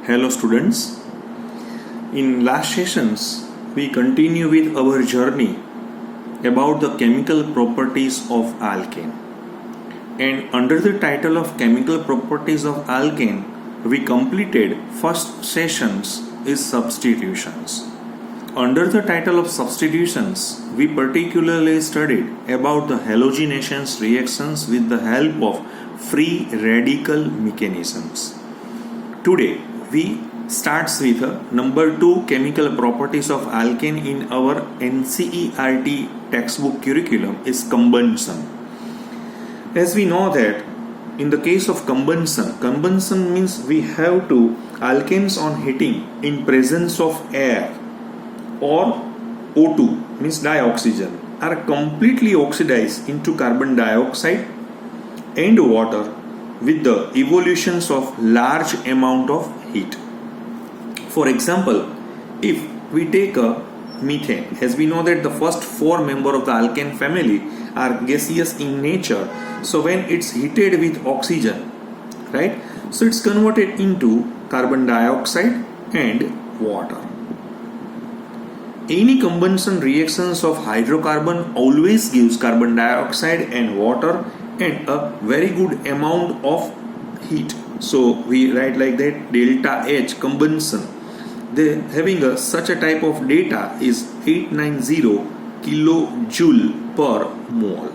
Hello students. In last sessions we continue with our journey about the chemical properties of alkane, and under the title of chemical properties of alkane we completed first sessions is substitutions. Under the title of substitutions we particularly studied about the halogenation reactions with the help of free radical mechanisms. Today we starts with number 2 chemical properties of alkane in our NCERT textbook curriculum is combustion. As we know that in the case of combustion means we have to alkanes on heating in presence of air or O2 means dioxygen are completely oxidized into carbon dioxide and water with the evolutions of large amount of heat. For example, if we take a methane, as we know that the first 4 members of the alkane family are gaseous in nature, so when it's heated with oxygen, right, so it's converted into carbon dioxide and water. Any combustion reactions of hydrocarbon always gives carbon dioxide and water and a very good amount of heat. So we write like that delta H combustion. They having such a type of data is 890 kilojoule per mole.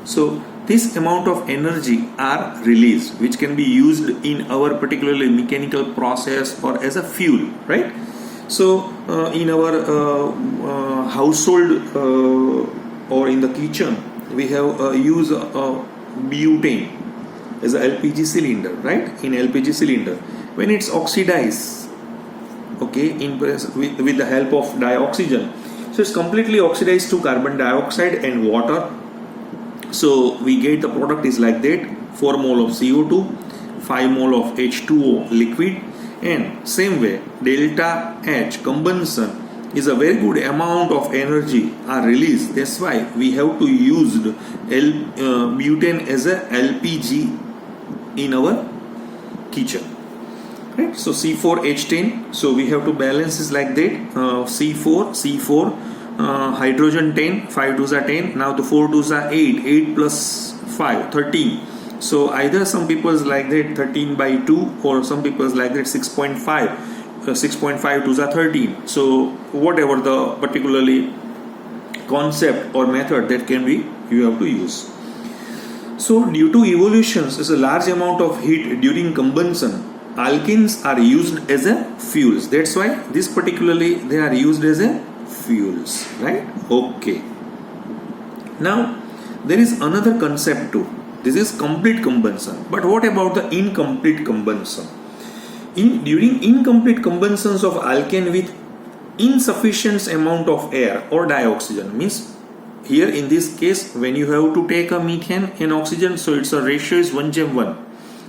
So this amount of energy are released which can be used in our particularly mechanical process or as a fuel, right? So in our household or in the kitchen we have use butane as a LPG cylinder, right? In LPG cylinder, when it's oxidized, okay, with the help of dioxygen, so it's completely oxidized to carbon dioxide and water. So we get the product is like that: 4 mole of CO2, 5 mole of H2O liquid, and same way delta H combustion is a very good amount of energy are released. That's why we have to use butane as a LPG in our kitchen, right? So C4H10, so we have to balance is like that, C4 hydrogen 10, 5 2s are 10, now the 4 2s are 8 plus 5 13. So either some people is like that 13 by 2 or some people is like that 6.5 2s are 13. So whatever the particularly concept or method that can be, you have to use. So due to evolutions is a large amount of heat during combustion, alkenes are used as a fuels. That's why this particularly they are used as a fuels, right? Okay. Now there is another concept too. This is complete combustion. But what about the incomplete combustion? During incomplete combustions of alkane with insufficient amount of air or dioxygen, means here in this case when you have to take a methane and oxygen, so it's a ratio is 1:1,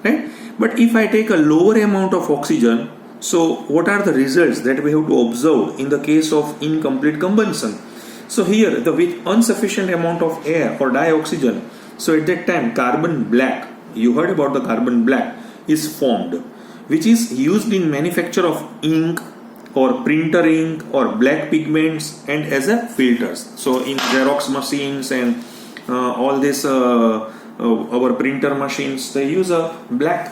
right? But if I take a lower amount of oxygen, so what are the results that we have to observe in the case of incomplete combustion? So here with insufficient amount of air or dioxygen, so at that time carbon black, you heard about the carbon black, is formed, which is used in manufacture of ink or printer ink or black pigments and as a filters. So in Xerox machines and all this our printer machines, they use a black,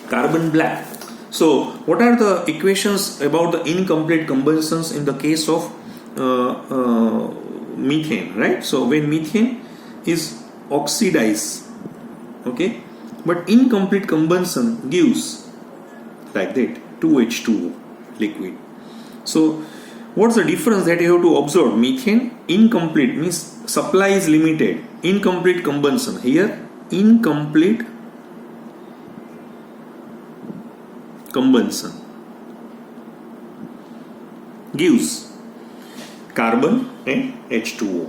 carbon black. So what are the equations about the incomplete combustions in the case of methane, right? So when methane is oxidized, okay, but incomplete combustion gives like that 2H2O liquid. So what's the difference that you have to observe? Methane incomplete means supply is limited, incomplete combustion. Here incomplete combustion gives carbon and H2O.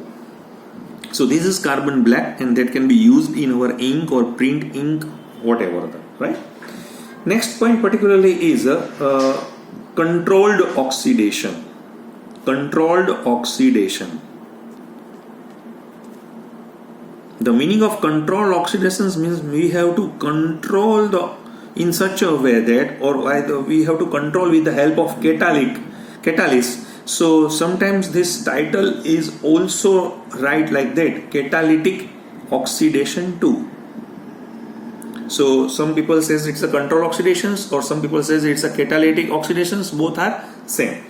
So this is carbon black and that can be used in our ink or print ink, whatever, right? Next point particularly is controlled oxidation. Controlled oxidation. The meaning of controlled oxidations means we have to control the in such a way that, or we have to control with the help of catalyst. So sometimes this title is also right like that, catalytic oxidation 2. So some people says it's a control oxidations, or some people says it's a catalytic oxidations. Both are same.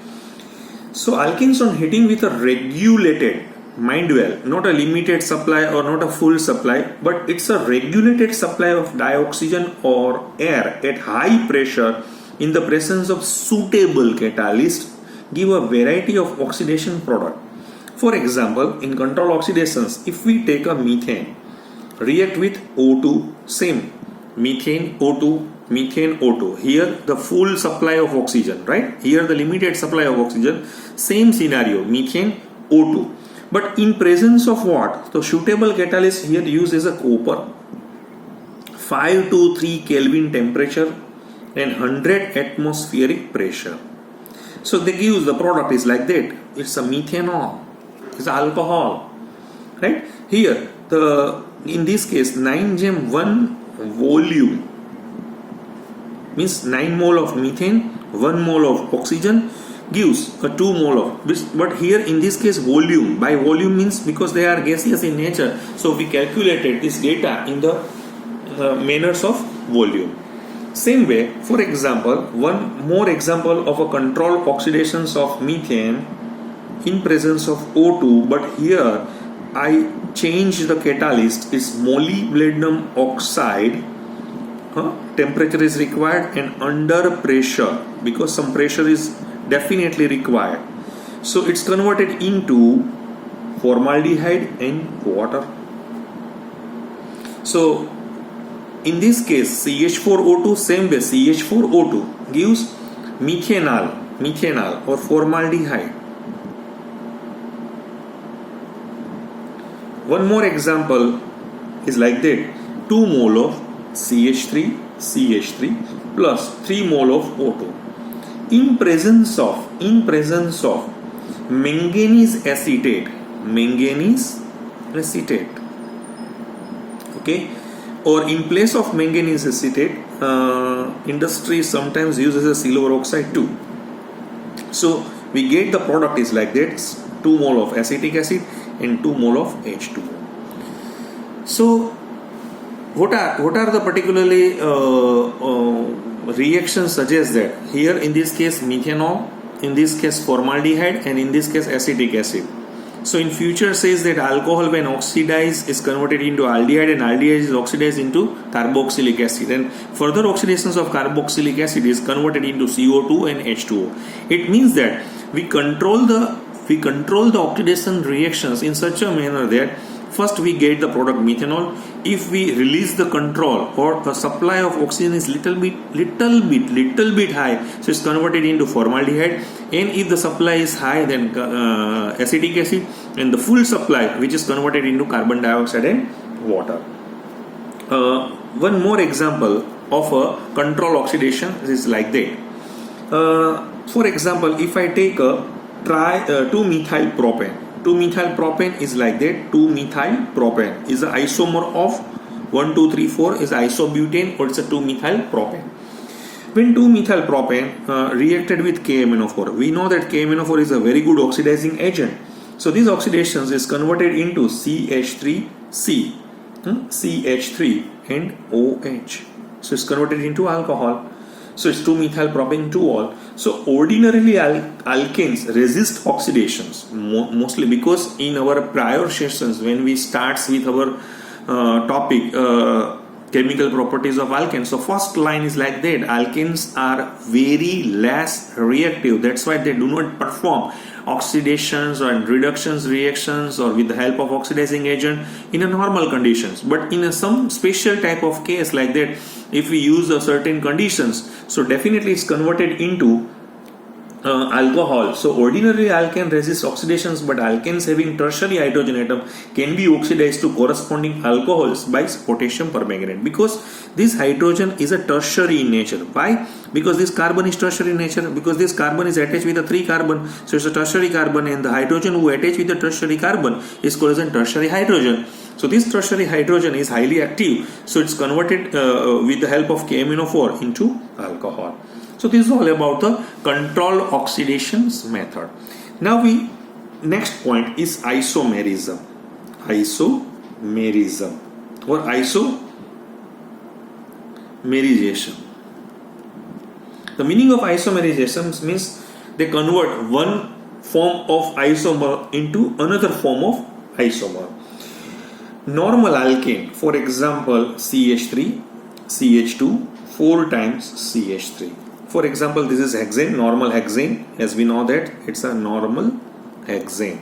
So alkenes on heating with a regulated, mind well, not a limited supply or not a full supply, but it's a regulated supply of dioxygen or air at high pressure in the presence of suitable catalyst, give a variety of oxidation product. For example, in control oxidations, if we take a methane, react with O2, same, methane O2, methane O2. Here the full supply of oxygen, right? Here the limited supply of oxygen, same scenario, methane O2. But in presence of what? The suitable catalyst here used is a copper, 5 to 3 Kelvin temperature and 100 atmospheric pressure. So they give the product is like that. It's a methanol, it's alcohol, right? Here in this case 9 gem 1 volume means 9 mole of methane, 1 mole of oxygen gives a 2 mole of, but here in this case volume, by volume means because they are gaseous in nature, so we calculated this data in the manners of volume. Same way, for example, one more example of a controlled oxidations of methane in presence of O2, but here I change the catalyst, is molybdenum oxide. Temperature is required and under pressure, because some pressure is definitely required. So it's converted into formaldehyde and water. So in this case CH4O2, same way CH4O2 gives methanol or formaldehyde. One more example is like that, 2 mole of CH3 plus 3 mole of O2. In presence of manganese acetate, okay, or in place of manganese acetate, industry sometimes uses a silver oxide too. So we get the product is like that, 2 mole of acetic acid and 2 mole of H2O. So what are the particularly reactions suggest that? Here in this case methanol, in this case formaldehyde, and in this case acetic acid. So in future says that alcohol when oxidized is converted into aldehyde, and aldehyde is oxidized into carboxylic acid, and further oxidations of carboxylic acid is converted into CO2 and H2O. It means that we control the oxidation reactions in such a manner that first we get the product methanol. If we release the control or the supply of oxygen is little bit high, so it's converted into formaldehyde, and if the supply is high, then acetic acid, and the full supply which is converted into carbon dioxide and water. One more example of a control oxidation is like that. For example, if I take a 2-methyl propane. 2-methyl propane is like that. 2-methyl propane is an isomer of 1, 2, 3, 4 is isobutane, or it's a 2-methyl propane. When 2-methyl propane reacted with KMnO4, we know that KMnO4 is a very good oxidizing agent. So these oxidations is converted into CH3C, CH3 and OH. So it's converted into alcohol. So it's 2-methyl propane 2-ol. So ordinarily alkanes resist oxidations mostly because in our prior sessions when we start with our topic chemical properties of alkanes, so first line is like that, alkanes are very less reactive, that's why they do not perform oxidations or reductions reactions or with the help of oxidizing agent in a normal conditions. But in some special type of case like that, if we use a certain conditions, so definitely it's converted into alcohol. So ordinary alkane resists oxidations, but alkanes having tertiary hydrogen atom can be oxidized to corresponding alcohols by potassium permanganate, because this hydrogen is a tertiary in nature. Why? Because this carbon is tertiary in nature, because this carbon is attached with a 3 carbon, so it's a tertiary carbon, and the hydrogen who attach with the tertiary carbon is called as a tertiary hydrogen. So this tertiary hydrogen is highly active, so it's converted with the help of KMnO4 into alcohol. So this is all about the controlled oxidation method. Now next point is isomerism. Isomerism or isomerization. The meaning of isomerization means they convert one form of isomer into another form of isomer. Normal alkane, for example, CH3, CH2, 4 times CH3. For example, this is hexane, normal hexane. As we know that it's a normal hexane.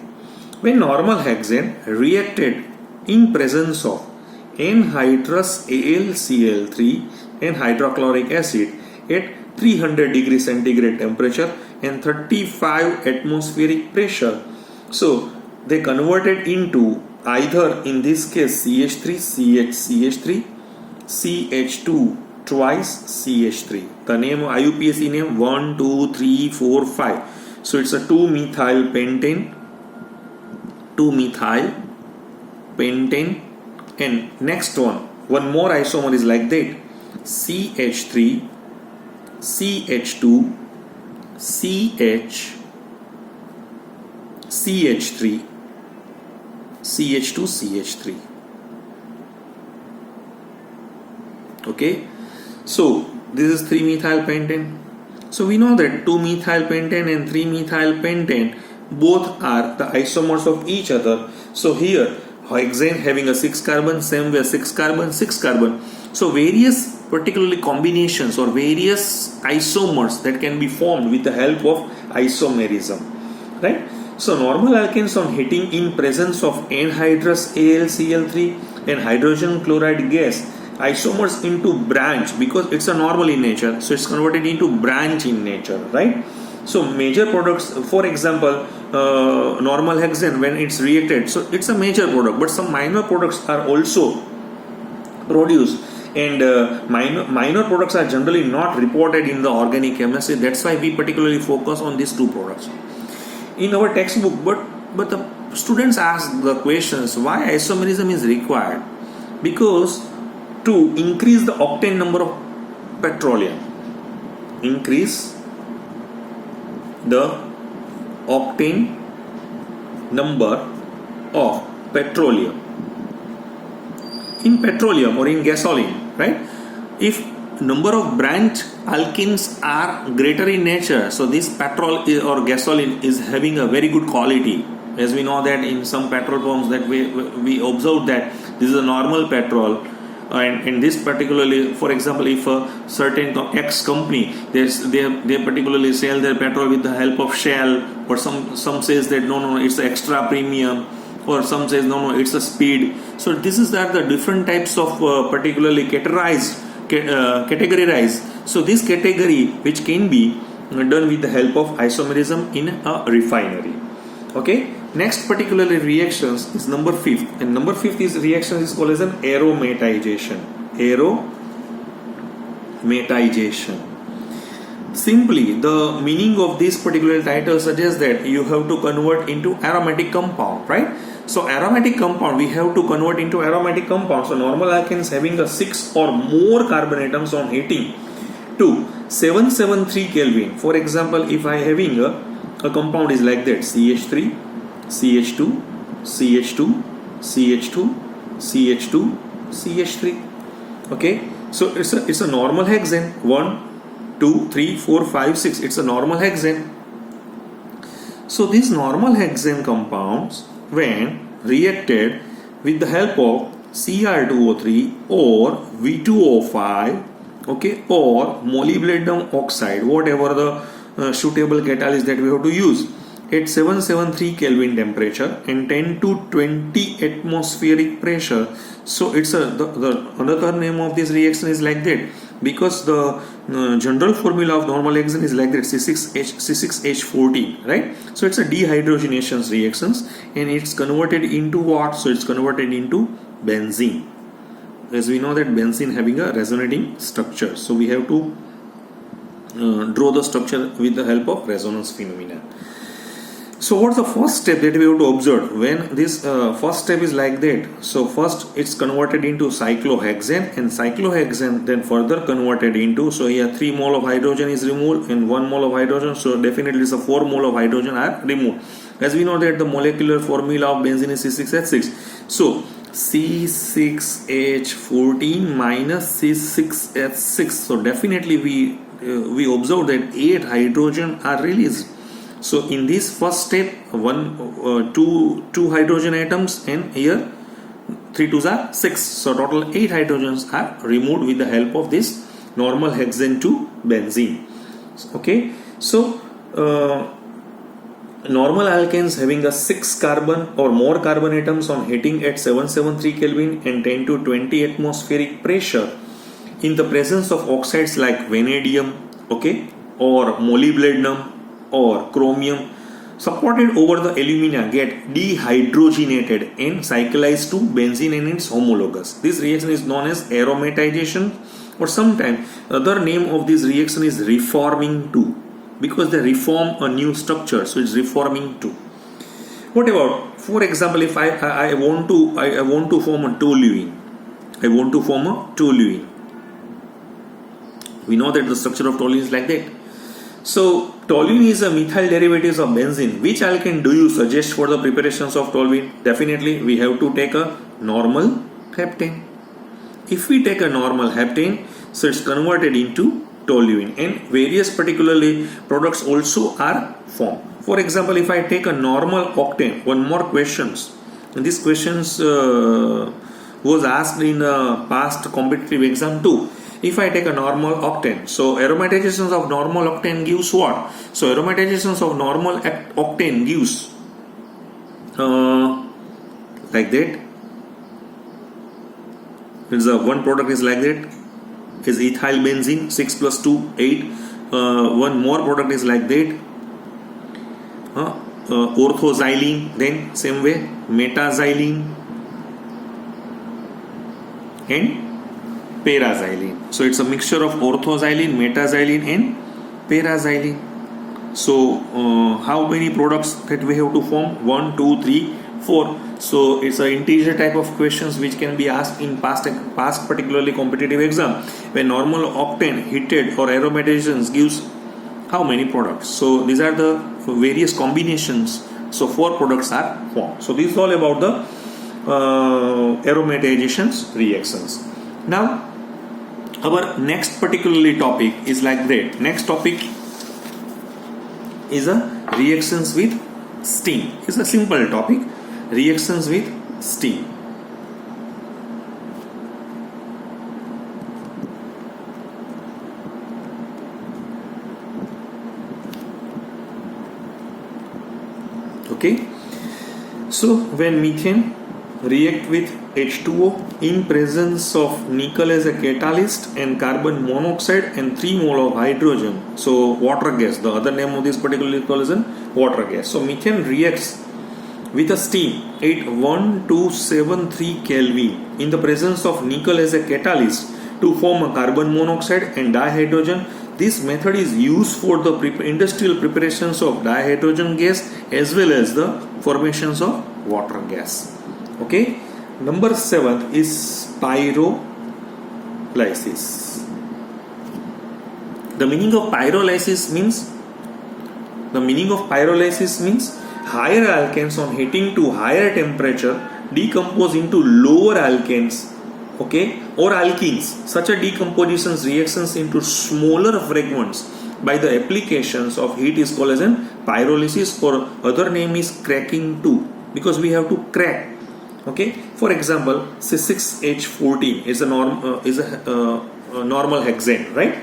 When normal hexane reacted in presence of anhydrous AlCl3 and hydrochloric acid at 300 degree centigrade temperature and 35 atmospheric pressure, so they converted into either in this case CH3, CH3, CH2 twice CH3. The name of IUPAC name 1, 2, 3, 4, 5. So it's a 2-methyl pentane, and next one more isomer is like that, CH3, CH2, CH3, CH2, CH3. Okay, so this is 3-methyl pentane. So we know that 2-methyl pentane and 3-methyl pentane both are the isomers of each other. So here hexane having a 6 carbon, same way 6 carbon, 6 carbon. So various particularly combinations or various isomers that can be formed with the help of isomerism, right? So normal alkanes on heating in presence of anhydrous AlCl3 and hydrogen chloride gas, isomers into branch, because it's a normal in nature, so it's converted into branch in nature, right? So major products, for example, normal hexane when it's reacted, so it's a major product, but some minor products are also produced, and minor products are generally not reported in the organic chemistry. That's why we particularly focus on these two products in our textbook. But the students ask the questions why isomerism is required, because to increase the octane number of petroleum, increase the octane number of petroleum in petroleum or in gasoline, right? If number of branch alkenes are greater in nature, so this petrol or gasoline is having a very good quality. As we know that in some petrol pumps that we observe that this is a normal petrol, and this particularly, for example, if a certain X company they particularly sell their petrol with the help of Shell, or some says that no it's extra premium, or some says no it's a speed. So this is that the different types of particularly categorized. So this category which can be done with the help of isomerism in a refinery. Okay, next particularly reactions is number 5th, and number 5th is reaction is called as an aromatization. Simply the meaning of this particular title suggests that you have to convert into aromatic compound, right? So aromatic compound we have to convert into aromatic compound. So normal alkanes having a 6 or more carbon atoms on heating to 773 Kelvin. For example, if I having a compound is like that, CH3, CH2, CH2, CH2, CH2, CH3. Okay, so it's a normal hexane. 1, 2, 3, 4, 5, 6. It's a normal hexane. So these normal hexane compounds, when reacted with the help of Cr2O3 or V2O5, okay, or molybdenum oxide, whatever the suitable catalyst that we have to use, at 773 Kelvin temperature and 10 to 20 atmospheric pressure. So it's the another name of this reaction is like that, because the general formula of normal hexane is like that, C6H14, right? So it's a dehydrogenation reactions, and it's converted into what? So it's converted into benzene. As we know that benzene having a resonating structure, so we have to draw the structure with the help of resonance phenomena. So what's the first step that we have to observe when this first step is like that? So first it's converted into cyclohexane, and cyclohexane then further converted into, so here 3 mole of hydrogen is removed and 1 mole of hydrogen, so definitely it's a 4 mole of hydrogen are removed. As we know that the molecular formula of benzene is C6H6. So C6H14 minus C6H6. So definitely we observe that 8 hydrogen are released. So in this first step, two hydrogen atoms, and here 3 2s are 6. So total 8 hydrogens are removed with the help of this normal hexane to benzene. Okay, so normal alkanes having a 6 carbon or more carbon atoms on heating at 773 Kelvin and 10 to 20 atmospheric pressure in the presence of oxides like vanadium, okay, or molybdenum or chromium supported over the alumina get dehydrogenated and cyclized to benzene and its homologous. This reaction is known as aromatization, or sometimes other name of this reaction is reforming too, because they reform a new structure, so it's reforming too. What about, for example, if I want to form a toluene, we know that the structure of toluene is like that. So toluene is a methyl derivative of benzene. Which alkane do you suggest for the preparations of toluene? Definitely we have to take a normal heptane. If we take a normal heptane, so it's converted into toluene, and various particularly products also are formed. For example, if I take a normal octane, one more questions, and these questions was asked in a past competitive exam too. If I take a normal octane, so aromatizations of normal octane gives what? So aromatizations of normal octane gives like that. It's a one product is like that, is ethyl benzene, 6 plus 2 8. One more product is like that, orthoxylene, then same way metaxylene and paraxylene. So it's a mixture of orthoxylene, metaxylene and paraxylene. So how many products that we have to form? 1 2 3 4. So it's an integer type of questions which can be asked in past particularly competitive exam, when normal octane heated or aromatizations gives how many products. So these are the various combinations. So 4 products are formed. So this is all about the aromatizations reactions. Now our next particularly topic is like that. Next topic is a reactions with steam. It's a simple topic. Reactions with steam. Okay. So when methane react with H2O in presence of nickel as a catalyst and carbon monoxide and 3 mole of hydrogen, so water gas, the other name of this particular is water gas. So methane reacts with a steam at 1273 Kelvin in the presence of nickel as a catalyst to form a carbon monoxide and dihydrogen. This method is used for the industrial preparations of dihydrogen gas as well as the formations of water gas. Okay. Number 7 is pyrolysis. The meaning of pyrolysis means higher alkanes on heating to higher temperature decompose into lower alkanes, okay, or alkenes. Such a decomposition reactions into smaller fragments by the applications of heat is called as an pyrolysis, or other name is cracking too, because we have to crack. Okay, for example, C6H14 is a normal hexane, right?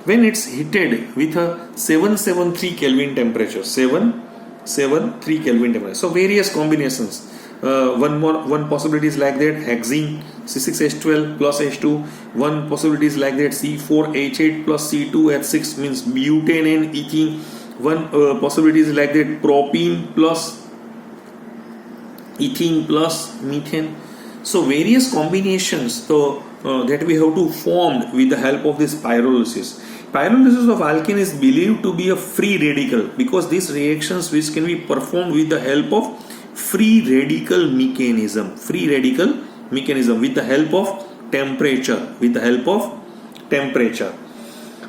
When it's heated with a 773 Kelvin temperature, 773 Kelvin temperature. So various combinations. One possibility is like that, hexene C6H12 plus H2. One possibility is like that, C4H8 plus C2H6 means butane and ethene. One possibility is like that, propene plus ethene plus methane. So various combinations. So that we have to formed with the help of this pyrolysis. Pyrolysis of alkane is believed to be a free radical because these reactions which can be performed with the help of free radical mechanism with the help of temperature.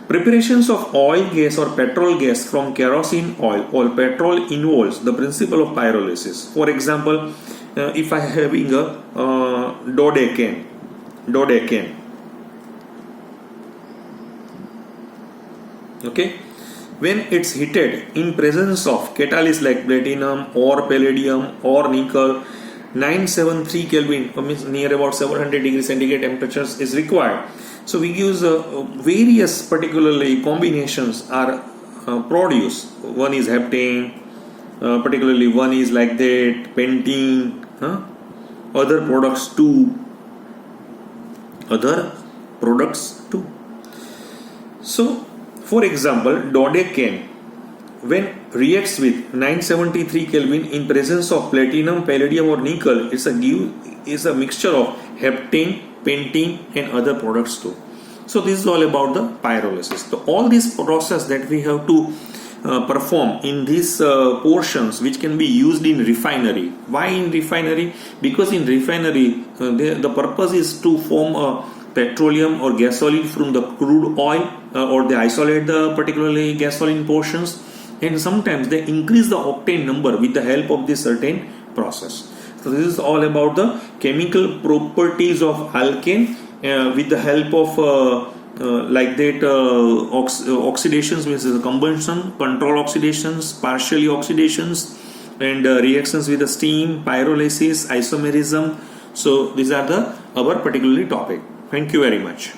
Preparations of oil gas or petrol gas from kerosene oil or petrol involves the principle of pyrolysis. For example, if I having a dodecane, okay, when it's heated in presence of catalyst like platinum or palladium or nickel, 973 Kelvin, means near about 700 degrees centigrade temperatures is required. So we use various particularly combinations are produced. One is heptane, particularly one is like that, pentene, other products too. So, for example, dodecane, when reacts with 973 Kelvin in presence of platinum, palladium or nickel, is a mixture of heptane, pentene and other products too. So this is all about the pyrolysis. So all this process that we have to perform in these portions which can be used in refinery. Why in refinery? Because in refinery the purpose is to form a petroleum or gasoline from the crude oil or they isolate the particularly gasoline portions, and sometimes they increase the octane number with the help of this certain process. So this is all about the chemical properties of alkane with the help of oxidations, means combustion, control oxidations, partially oxidations, and reactions with the steam, pyrolysis, isomerism. So these are our particularly topic. Thank you very much.